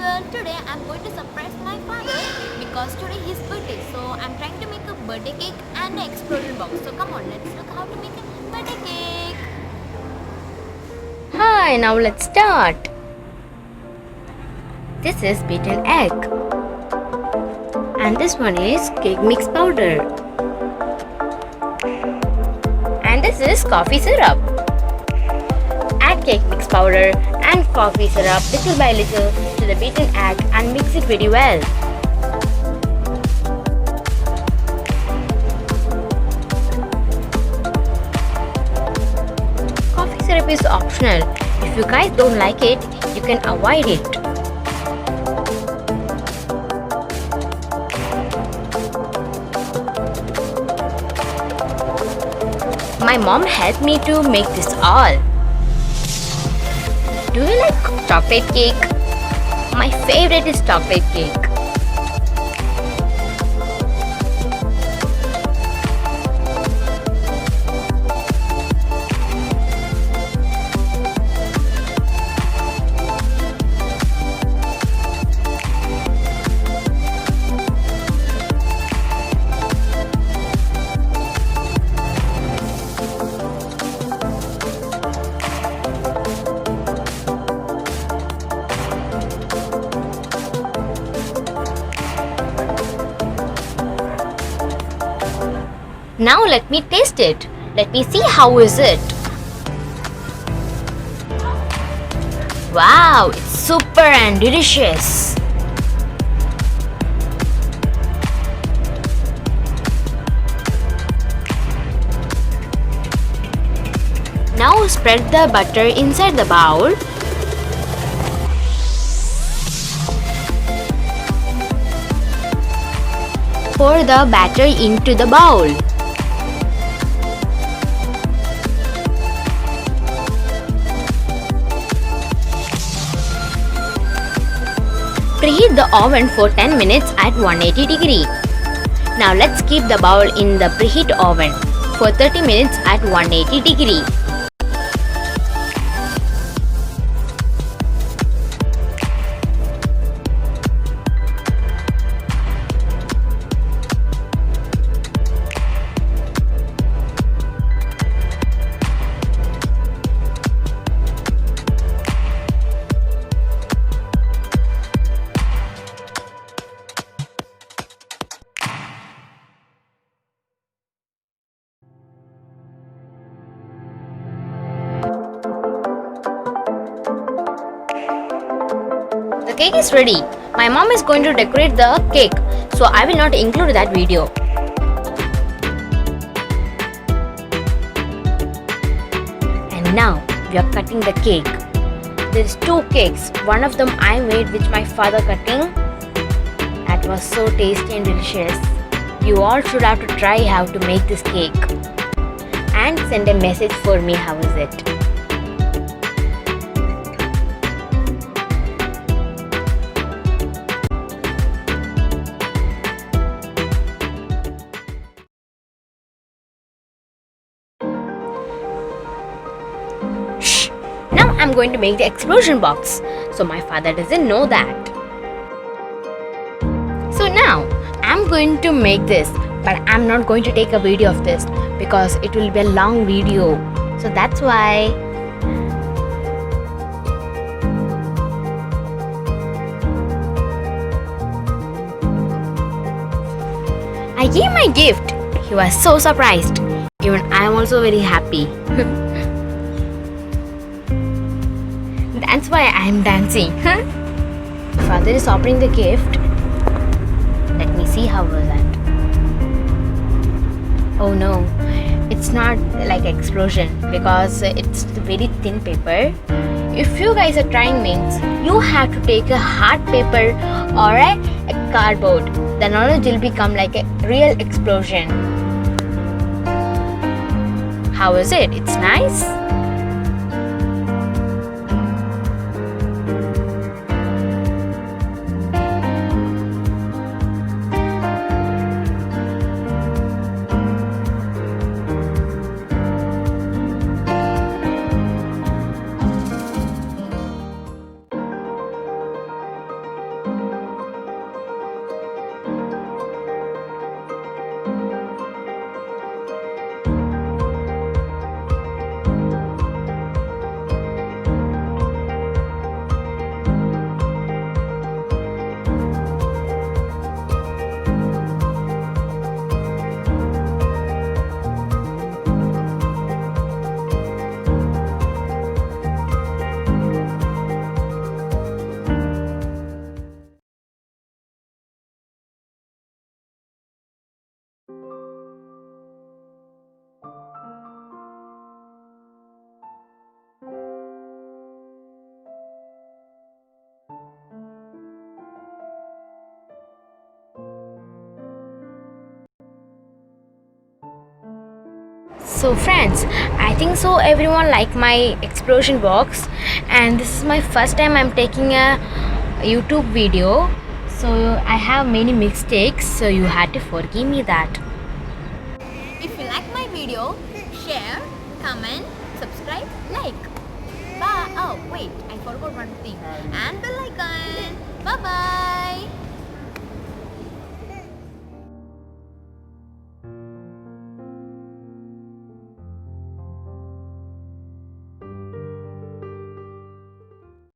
Well, today I'm going to surprise my father because today his birthday. So I'm trying to make a birthday cake and an explosion box. So come on, let's look how to make a birthday cake. Hi, now let's start. This is beaten egg. And this one is cake mix powder. And this is coffee syrup. Add cake mix powder and coffee syrup little by little to the beaten egg and mix it very well. Coffee syrup is optional. If you guys don't like it, you can avoid it. My mom helped me to make this all. Do you like chocolate cake? My favorite is chocolate cake. Now let me taste it. Let me see how is it. Wow, it's super and delicious. Now spread the butter inside the bowl. Pour the batter into the bowl. Preheat the oven for 10 minutes at 180 degree. Now let's keep the bowl in the preheat oven for 30 minutes at 180 degree. The cake is ready. My mom is going to decorate the cake, so I will not include that video. And now we are cutting the cake. There is two cakes. One of them I made with my father cutting. That was so tasty and delicious. You all should have to try how to make this cake. And send a message for me how is it. Now I'm going to make the explosion box. So my father doesn't know that. So now I'm going to make this, but I'm not going to take a video of this because it will be a long video. So that's why. I gave my gift. He was so surprised. Even I am also very happy. That's why I am dancing. Father is opening the gift. Let me see how was that. Oh no, it's not like explosion because it's very thin paper. If you guys are trying means you have to take a hard paper or a cardboard. Then only it will become like a real explosion. How is it? It's nice. So friends, I think so everyone like my explosion box, and this is my first time I'm taking a YouTube video, so I have many mistakes, so you had to forgive me that. If you like my video, share, comment, subscribe, like. Bye. Oh wait, I forgot one thing. And bell icon. Bye bye.